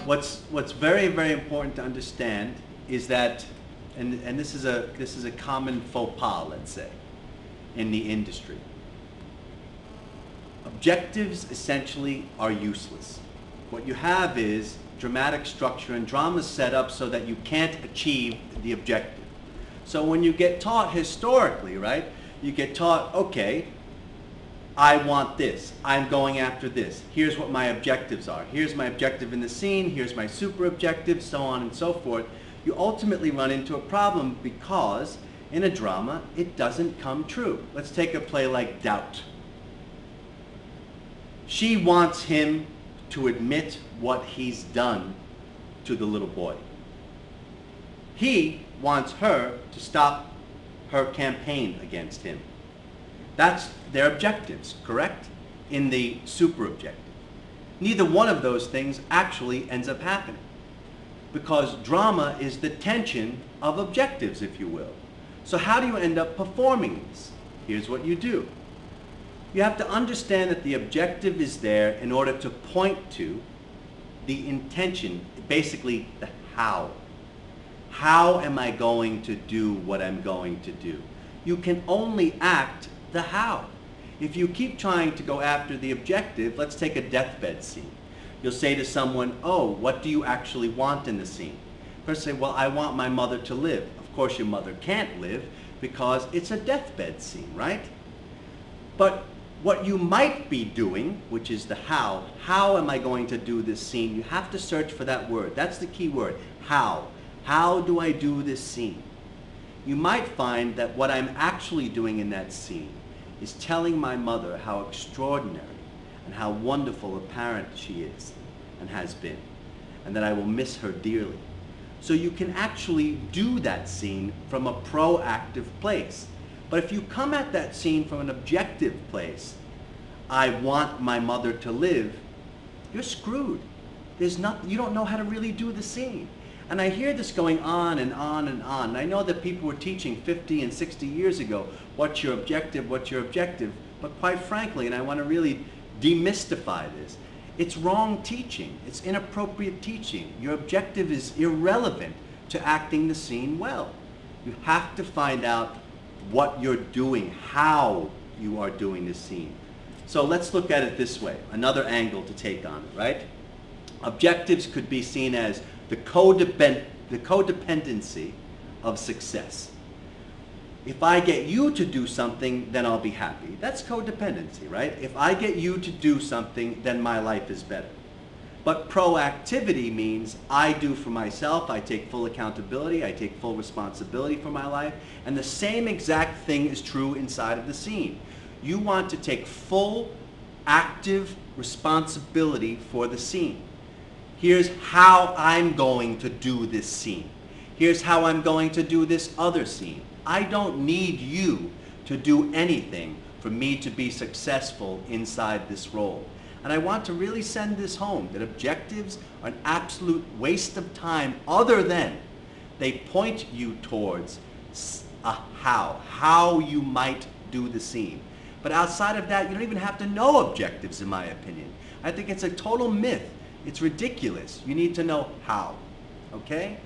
What's very, very important to understand is that, and this is a common faux pas, let's say, in the industry. Objectives essentially are useless. What you have is dramatic structure, and drama is set up so that you can't achieve the objective. So when you get taught historically, right, you get taught, okay, I want this, I'm going after this, here's what my objectives are, here's my objective in the scene, here's my super objective, so on and so forth. You ultimately run into a problem because in a drama it doesn't come true. Let's take a play like Doubt. She wants him to admit what he's done to the little boy. He wants her to stop her campaign against him. That's their objectives, correct? In the super objective. Neither one of those things actually ends up happening, because drama is the tension of objectives, if you will. So how do you end up performing this? Here's what you do. You have to understand that the objective is there in order to point to the intention, basically the how. How am I going to do what I'm going to do? You can only act the how. If you keep trying to go after the objective, let's take a deathbed scene. You'll say to someone, oh, what do you actually want in the scene? First say, well, I want my mother to live. Of course your mother can't live because it's a deathbed scene, right? But what you might be doing, which is the how am I going to do this scene? You have to search for that word. That's the key word, how. How do I do this scene? You might find that what I'm actually doing in that scene is telling my mother how extraordinary and how wonderful a parent she is and has been, and that I will miss her dearly. So you can actually do that scene from a proactive place. But if you come at that scene from an objective place, I want my mother to live, you're screwed. You don't know how to really do the scene. And I hear this going on and on and on. And I know that people were teaching 50 and 60 years ago, what's your objective, what's your objective? But quite frankly, and I want to really demystify this, it's wrong teaching. It's inappropriate teaching. Your objective is irrelevant to acting the scene well. You have to find out what you're doing, how you are doing the scene. So let's look at it this way, another angle to take on it, right? Objectives could be seen as the codependency of success. If I get you to do something, then I'll be happy. That's codependency, right? If I get you to do something, then my life is better. But proactivity means I do for myself, I take full accountability, I take full responsibility for my life, and the same exact thing is true inside of the scene. You want to take full, active responsibility for the scene. Here's how I'm going to do this scene. Here's how I'm going to do this other scene. I don't need you to do anything for me to be successful inside this role. And I want to really send this home, that objectives are an absolute waste of time, other than they point you towards a how you might do the scene. But outside of that, you don't even have to know objectives, in my opinion. I think it's a total myth. It's ridiculous. You need to know how, okay?